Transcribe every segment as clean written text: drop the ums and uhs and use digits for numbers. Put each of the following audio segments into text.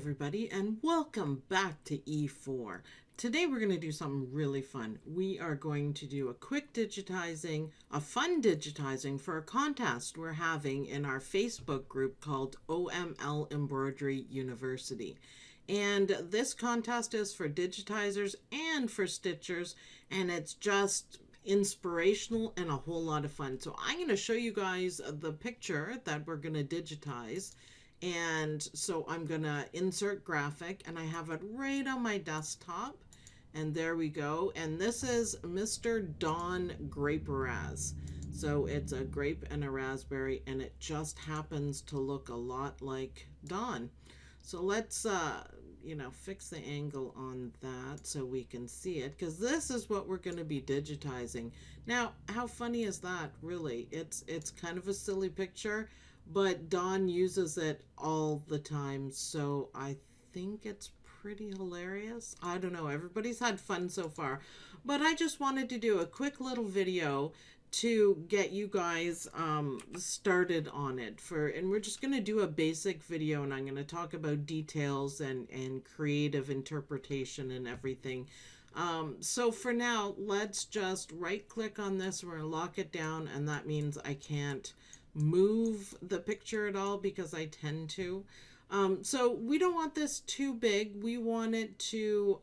everybody, and welcome back to E4. Today we're going to do something really fun. We are going to do a quick digitizing, a fun digitizing for a contest we're having in our Facebook group called OML Embroidery University. And this contest is for digitizers and for stitchers, and it's just inspirational and a whole lot of fun. So I'm going to show you guys the picture that we're going to digitize. And so I'm gonna insert graphic, and I have it right on my desktop, and there we go. And this is Mr. Don Graperaz. So it's a grape and a raspberry, and it just happens to look a lot like Don. So let's fix the angle on that so we can see it, because this is what we're going to be digitizing. Now, how funny is that, really? It's kind of a silly picture, but Don uses it all the time, so I think it's pretty hilarious. I don't know, everybody's had fun so far, but I just wanted to do a quick little video to get you guys started on it. And we're just going to do a basic video, and I'm going to talk about details and creative interpretation and everything. So for now, let's just right click on this. We're going to lock it down, and that means I can't move the picture at all because I tend to. So we don't want this too big. We want it to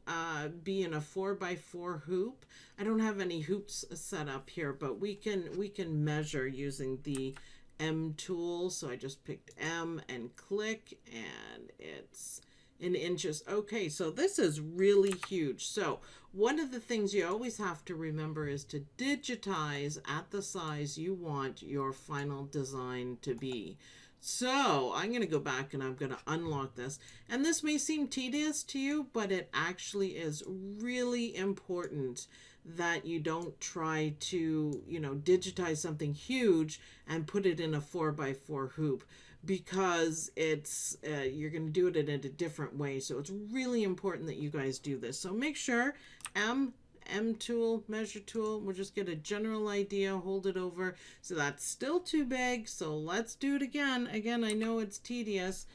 be in a 4x4 hoop. I don't have any hoops set up here, but we can measure using the M tool. So I just picked M and click, and it's in inches. Okay, so this is really huge. So one of the things you always have to remember is to digitize at the size you want your final design to be. So I'm going to go back and I'm going to unlock this. And this may seem tedious to you, but it actually is really important that you don't try to, digitize something huge and put it in a 4x4 hoop, because it's you're going to do it in a different way. So it's really important that you guys do this. So make sure M tool, measure tool, we'll just get a general idea, hold it over. So that's still too big, so let's do it again. I know it's tedious.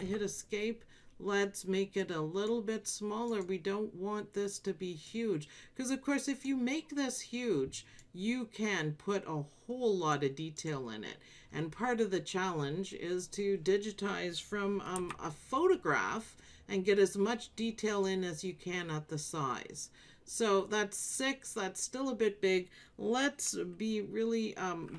Hit escape. Let's make it a little bit smaller. We don't want this to be huge, because of course if you make this huge, you can put a whole lot of detail in it. And part of the challenge is to digitize from a photograph and get as much detail in as you can at the size. So that's 6. That's still a bit big. Let's be really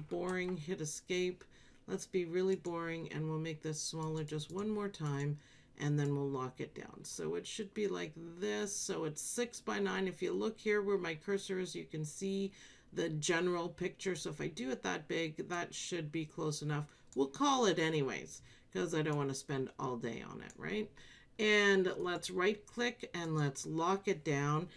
boring. Hit escape. Let's be really boring, and we'll make this smaller just one more time, and then we'll lock it down. So it should be like this. So it's 6x9. If you look here where my cursor is, you can see the general picture. So if I do it that big, that should be close enough. We'll call it anyways, because I don't want to spend all day on it, right? And let's right click and let's lock it down.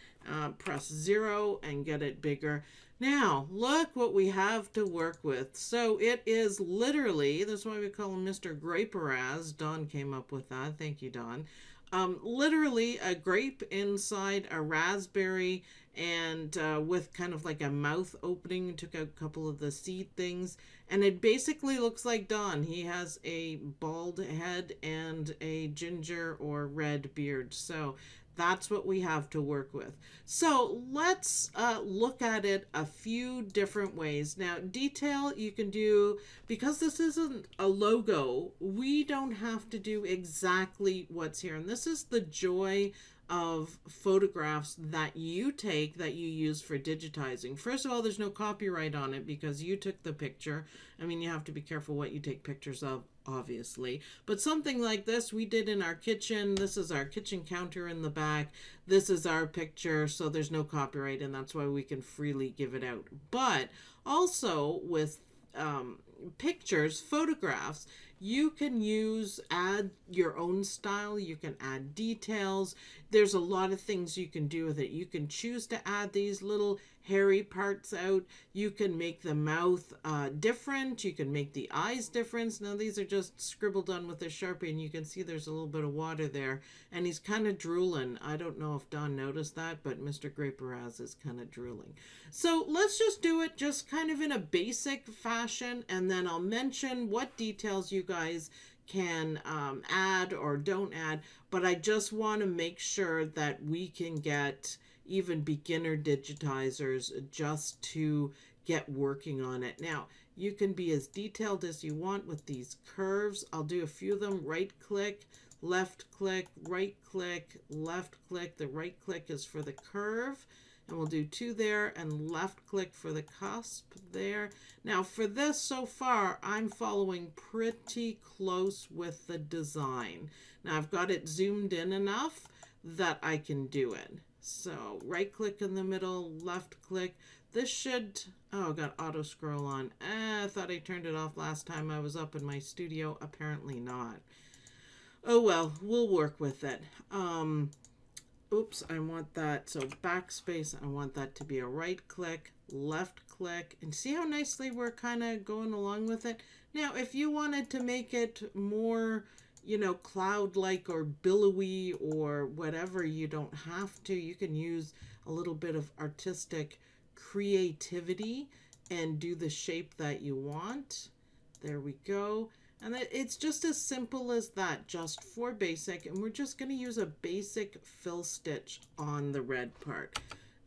Press 0 and get it bigger. Now look what we have to work with. So it is literally, that's why we call him Mr. Graperaz. Don came up with that. Thank you, Don. Literally a grape inside a raspberry, and with kind of like a mouth opening. Took out a couple of the seed things, and it basically looks like Don. He has a bald head and a ginger or red beard. So that's what we have to work with. So let's look at it a few different ways. Now, detail you can do, because this isn't a logo, we don't have to do exactly what's here. And this is the joy of photographs that you take, that you use for digitizing. First of all, there's no copyright on it because you took the picture. I mean, you have to be careful what you take pictures of, obviously. But something like this we did in our kitchen. This is our kitchen counter in the back. This is our picture, so there's no copyright, and that's why we can freely give it out. But also with pictures, photographs, you can add your own style. You can add details. There's a lot of things you can do with it. You can choose to add these little hairy parts out. You can make the mouth different. You can make the eyes different. Now these are just scribbled on with a Sharpie, and you can see there's a little bit of water there, and he's kind of drooling. I don't know if Don noticed that, but Mr. Graperaz is kind of drooling. So let's just do it just kind of in a basic fashion, and then I'll mention what details you guys can add or don't add, but I just want to make sure that we can get even beginner digitizers just to get working on it. Now, you can be as detailed as you want with these curves. I'll do a few of them. Right click, left click, right click, left click. The right click is for the curve. And we'll do 2 there and left click for the cusp there. Now for this so far, I'm following pretty close with the design. Now I've got it zoomed in enough that I can do it. So right click in the middle, left click. This should, oh, got auto scroll on. I thought I turned it off last time I was up in my studio. Apparently not. Oh well, we'll work with it. Oops, I want that, so backspace, I want that to be a right click, left click, and see how nicely we're kind of going along with it? Now, if you wanted to make it more, you know, cloud-like or billowy or whatever, you don't have to. You can use a little bit of artistic creativity and do the shape that you want. There we go. And it's just as simple as that, just for basic. And we're just going to use a basic fill stitch on the red part.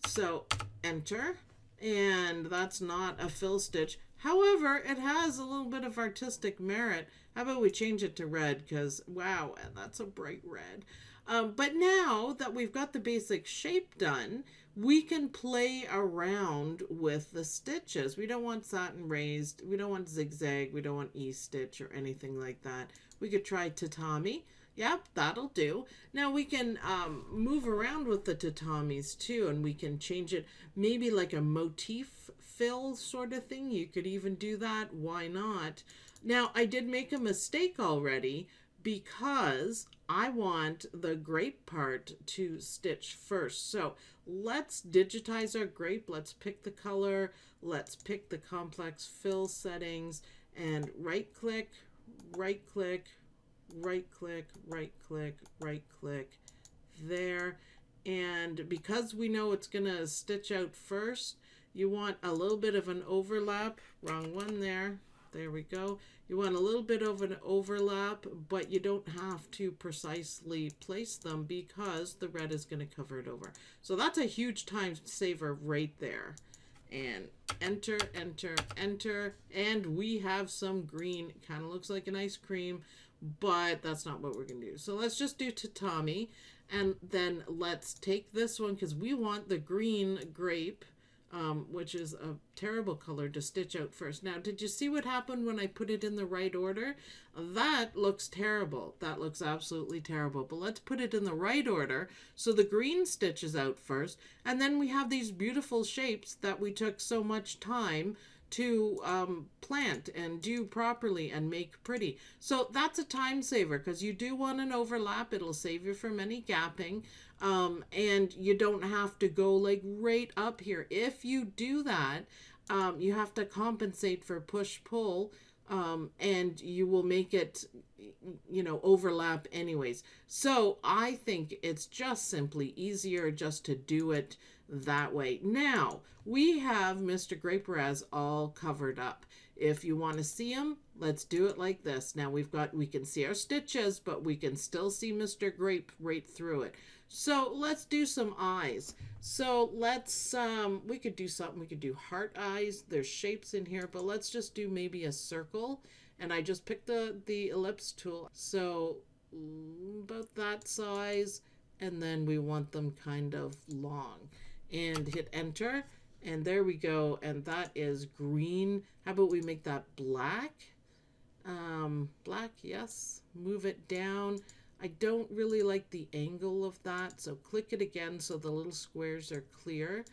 So enter, and that's not a fill stitch. However, it has a little bit of artistic merit. How about we change it to red, because wow, that's a bright red. But now that we've got the basic shape done, we can play around with the stitches. We don't want satin raised, we don't want zigzag, we don't want E-stitch or anything like that. We could try tatami. Yep, that'll do. Now we can move around with the tatamis too, and we can change it maybe like a motif fill sort of thing. You could even do that. Why not? Now I did make a mistake already, because I want the grape part to stitch first. So let's digitize our grape. Let's pick the color. Let's pick the complex fill settings and right click, right click, right click, right click, right click there. And because we know it's going to stitch out first, you want a little bit of an overlap. Wrong one there. There we go. You want a little bit of an overlap, but you don't have to precisely place them because the red is going to cover it over. So that's a huge time saver right there. And enter, enter, enter, and we have some green. Kind of looks like an ice cream, but that's not what we're going to do. So let's just do tatami, and then let's take this one because we want the green grape, which is a terrible color to stitch out first. Now, did you see what happened when I put it in the right order? That looks terrible. That looks absolutely terrible. But let's put it in the right order. So the green stitches out first, and then we have these beautiful shapes that we took so much time to plant and do properly and make pretty. So that's a time saver because you do want an overlap. It'll save you from any gapping. And you don't have to go like right up here. If you do that, you have to compensate for push-pull, and you will make it, you know, overlap anyways. So I think it's just simply easier just to do it that way. Now, we have Mr. Graperaz all covered up. If you want to see him, let's do it like this. Now we can see our stitches, but we can still see Mr. Grape right through it. So let's do some eyes. So let's, we could do something. We could do heart eyes. There's shapes in here, but let's just do maybe a circle. And I just picked the ellipse tool. So about that size. And then we want them kind of long. And hit enter. And there we go. And that is green. How about we make that black? Black, yes. Move it down. I don't really like the angle of that, so click it again so the little squares are clear.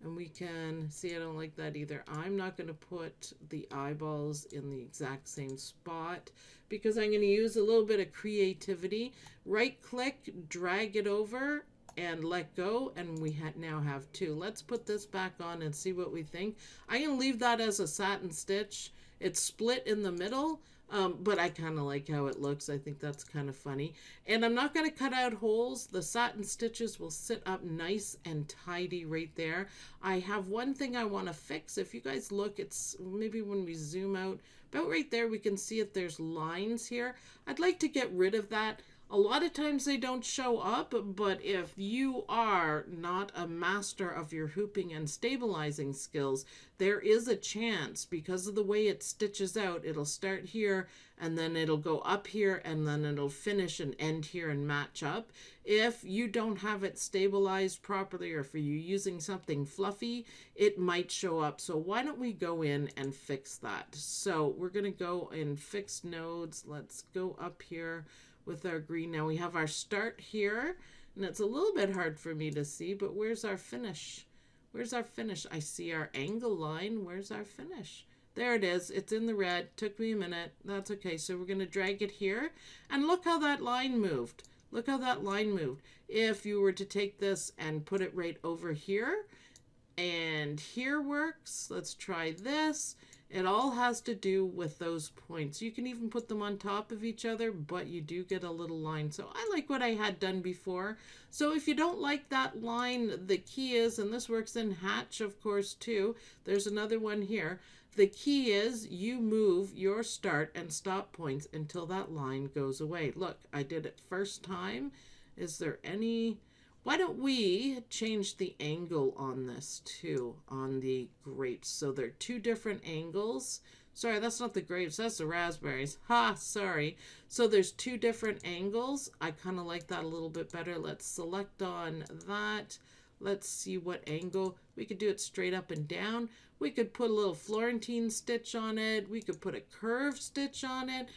And we can see I don't like that either. I'm not going to put the eyeballs in the exact same spot because I'm going to use a little bit of creativity. Right click, drag it over, and let go, and we now have two. Let's put this back on and see what we think. I'm going to leave that as a satin stitch. It's split in the middle. But I kind of like how it looks. I think that's kind of funny. And I'm not going to cut out holes. The satin stitches will sit up nice and tidy right there. I have one thing I want to fix. If you guys look, it's maybe when we zoom out, about right there, we can see if there's lines here. I'd like to get rid of that. A lot of times they don't show up, but if you are not a master of your hooping and stabilizing skills, there is a chance, because of the way it stitches out, it'll start here and then it'll go up here and then it'll finish and end here and match up. If you don't have it stabilized properly, or if you're using something fluffy, it might show up. So why don't we go in and fix that? So we're going to go in fix nodes. Let's go up here with our green. Now we have our start here, and it's a little bit hard for me to see, but where's our finish? Where's our finish? I see our angle line. Where's our finish? There it is. It's in the red. Took me a minute. That's okay. So we're going to drag it here, and look how that line moved. Look how that line moved. If you were to take this and put it right over here, and here works. Let's try this. It all has to do with those points. You can even put them on top of each other, but you do get a little line. So I like what I had done before. So if you don't like that line, the key is, and this works in hatch, of course, too. There's another one here. The key is you move your start and stop points until that line goes away. Look, I did it first time. Is there any... Why don't we change the angle on this too, on the grapes? So they're two different angles. Sorry, that's not the grapes, that's the raspberries. Ha, sorry. So there's two different angles. I kind of like that a little bit better. Let's select on that. Let's see what angle. We could do it straight up and down. We could put a little Florentine stitch on it. We could put a curved stitch on it.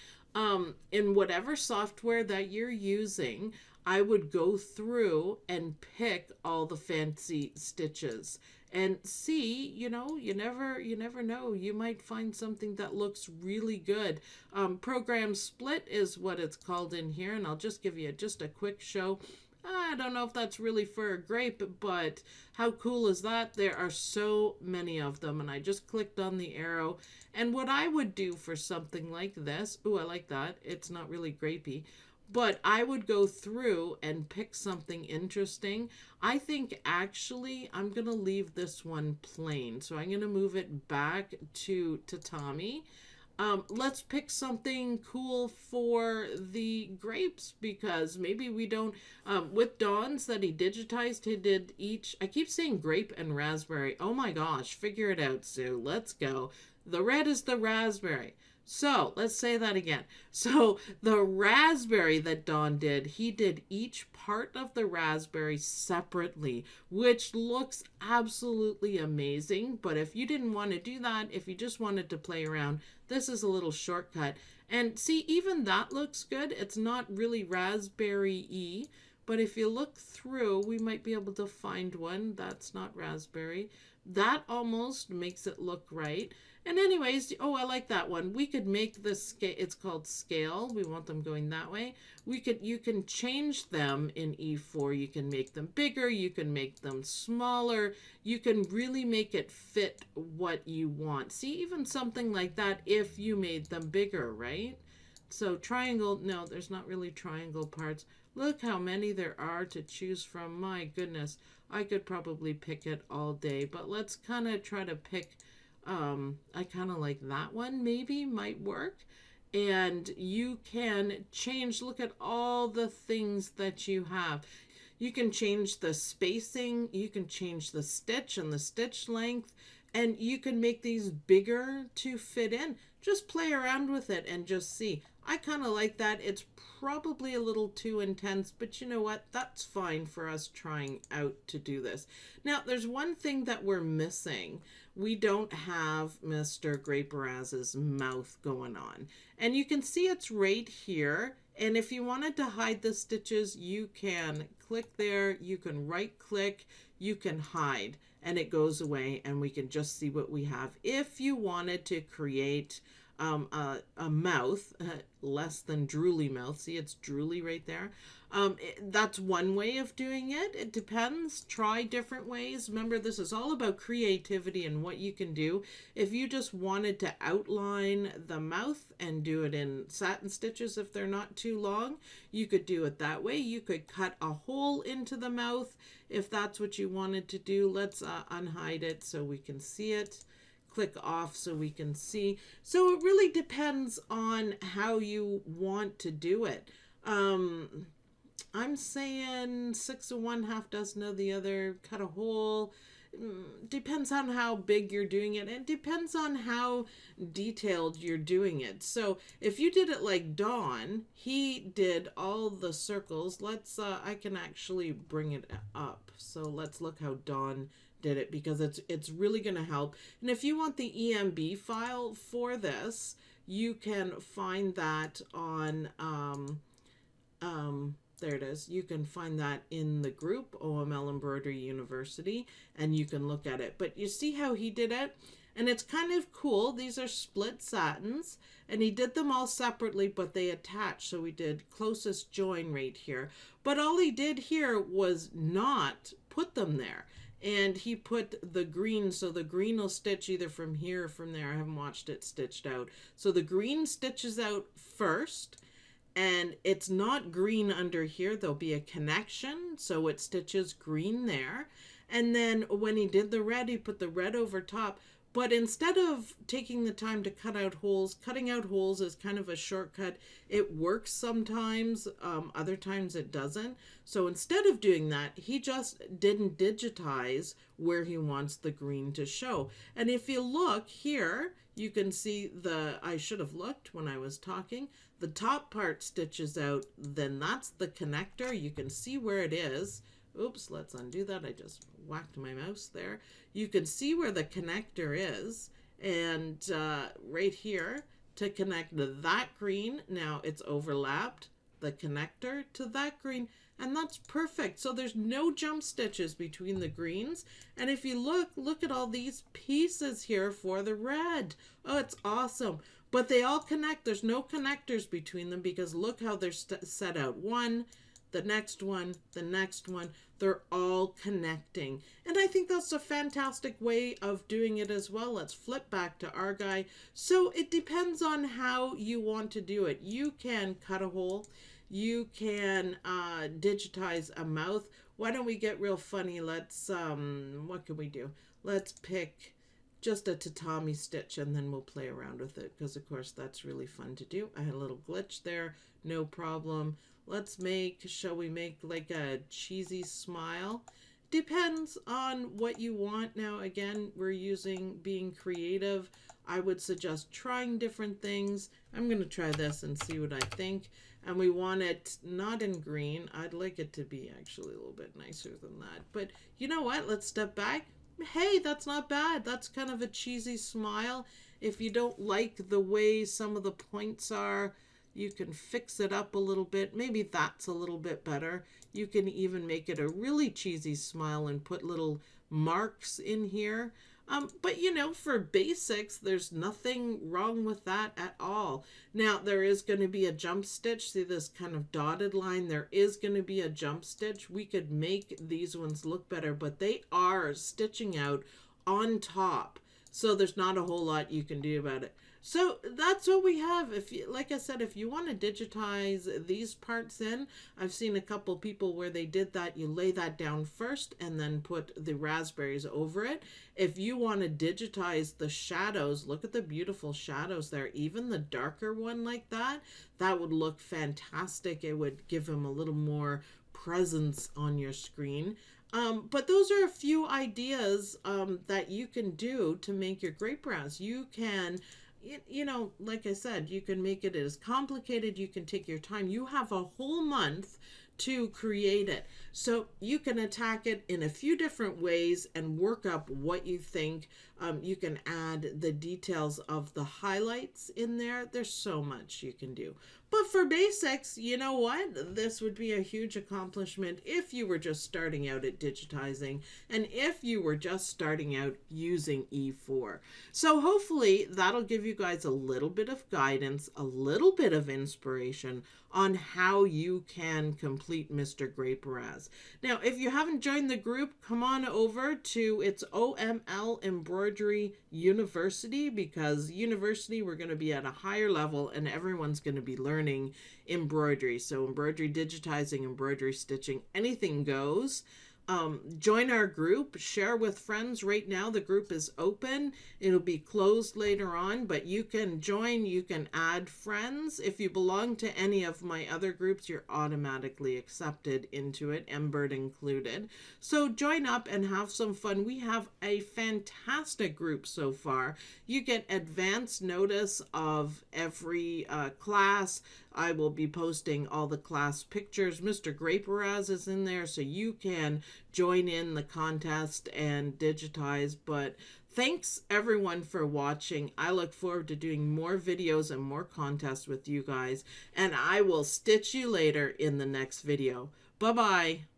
In whatever software that you're using, I would go through and pick all the fancy stitches and see, you know, you never know. You might find something that looks really good. Program split is what it's called in here, and I'll just give you just a quick show. I don't know if that's really for a grape, but how cool is that? There are so many of them, and I just clicked on the arrow. And what I would do for something like this, ooh, I like that. It's not really grapey. But I would go through and pick something interesting. I think actually I'm going to leave this one plain. So I'm going to move it back to tatami. Let's pick something cool for the grapes, because maybe we don't, with Dawn's that he digitized, he did each, I keep saying grape and raspberry. Oh my gosh, figure it out, Sue. Let's go. The red is the raspberry. So let's say that again. So the raspberry that Dawn did, he did each part of the raspberry separately, which looks absolutely amazing. But if you didn't want to do that, if you just wanted to play around, this is a little shortcut. And see, even that looks good. It's not really raspberry-y, but if you look through, we might be able to find one that's not raspberry. That almost makes it look right. And anyways, oh, I like that one. We could make this scale, it's called scale. We want them going that way. You can change them in E4. You can make them bigger. You can make them smaller. You can really make it fit what you want. See, even something like that if you made them bigger, right? So triangle, no, there's not really triangle parts. Look how many there are to choose from. My goodness, I could probably pick it all day, but let's kind of try to pick, I kind of like that one, maybe might work. And you can change, look at all the things that you have. You can change the spacing, you can change the stitch and the stitch length, and you can make these bigger to fit in. Just play around with it and just see. I kind of like that. It's probably a little too intense, but you know what? That's fine for us trying out to do this. Now, there's one thing that we're missing. We don't have Mr. Graperaz's mouth going on. And you can see it's right here. And if you wanted to hide the stitches, you can click there, you can right click, you can hide, and it goes away and we can just see what we have. If you wanted to create a mouth, less than drooly mouth. See, it's drooly right there. That's one way of doing it. It depends. Try different ways. Remember, this is all about creativity and what you can do. If you just wanted to outline the mouth and do it in satin stitches, if they're not too long, you could do it that way. You could cut a hole into the mouth if that's what you wanted to do. Let's unhide it so we can see it. Click off so we can see. So it really depends on how you want to do it. I'm saying 6 of one, half dozen of the other, cut a hole. Depends on how big you're doing it. It depends on how detailed you're doing it. So if you did it like Dawn, he did all the circles. Let's, I can actually bring it up. So let's look how Dawn did it, because it's really going to help. And if you want the EMB file for this, you can find that on, there it is. You can find that in the group, OML Embroidery University, and you can look at it. But you see how he did it? And it's kind of cool. These are split satins, and he did them all separately, but they attach. So we did closest join right here. But all he did here was not put them there. And he put the green, so the green will stitch either from here or from there. I haven't watched it stitched out. So the green stitches out first, and it's not green under here. There'll be a connection, so it stitches green there. And then when he did the red, he put the red over top. But instead of taking the time to cut out holes, cutting out holes is kind of a shortcut. It works sometimes, other times it doesn't. So instead of doing that, he just didn't digitize where he wants the green to show. And if you look here, you can see I should have looked when I was talking. The top part stitches out, then that's the connector. You can see where it is. Oops, let's undo that. I just whacked my mouse there. You can see where the connector is, and right here to connect that green, now it's overlapped the connector to that green, and that's perfect. So there's no jump stitches between the greens. And if you look at all these pieces here for the red. Oh, it's awesome. But they all connect. There's no connectors between them, because look how they're set out. One, the next one, the next one. They're all connecting. And I think that's a fantastic way of doing it as well. Let's flip back to our guy. So it depends on how you want to do it. You can cut a hole. You can digitize a mouth. Why don't we get real funny? Let's, what can we do? Let's pick just a tatami stitch, and then we'll play around with it, because of course that's really fun to do. I had a little glitch there, no problem. Let's shall we make like a cheesy smile? Depends on what you want. Now again, we're being creative. I would suggest trying different things. I'm going to try this and see what I think. And we want it not in green. I'd like it to be actually a little bit nicer than that. But you know what? Let's step back. Hey, that's not bad. That's kind of a cheesy smile. If you don't like the way some of the points are, you can fix it up a little bit. Maybe that's a little bit better. You can even make it a really cheesy smile and put little marks in here. But you know, for basics, there's nothing wrong with that at all. Now, there is going to be a jump stitch. See this kind of dotted line? There is going to be a jump stitch. We could make these ones look better, but they are stitching out on top. So there's not a whole lot you can do about it. So that's what we have. If you, like I said, if you want to digitize these parts in, I've seen a couple people where they did that. You lay that down first and then put the raspberries over it. If you want to digitize the shadows, look at the beautiful shadows there. Even the darker one like that, that would look fantastic. It would give them a little more presence on your screen. But those are a few ideas that you can do to make your grape browse. You can, you know, like I said, you can make it as complicated. You can take your time. You have a whole month to create it. So you can attack it in a few different ways and work up what you think You can add the details of the highlights in there. There's so much you can do. But for basics, you know what? This would be a huge accomplishment if you were just starting out at digitizing and if you were just starting out using E4. So hopefully that'll give you guys a little bit of guidance, a little bit of inspiration on how you can complete Mr. Graperaz. Now, if you haven't joined the group, come on over to it's OML Embroidery University, because university, we're going to be at a higher level and everyone's going to be learning embroidery. So embroidery digitizing, embroidery stitching, anything goes. Join our group, share with friends. Right now the group is open. It'll be closed later on, but you can join, you can add friends. If you belong to any of my other groups, you're automatically accepted into it, Embird included. So join up and have some fun. We have a fantastic group so far. You get advance notice of every class. I will be posting all the class pictures. Mr. Graperaz is in there, so you can join in the contest and digitize. But thanks everyone for watching. I look forward to doing more videos and more contests with you guys, and I will stitch you later in the next video. Bye-bye.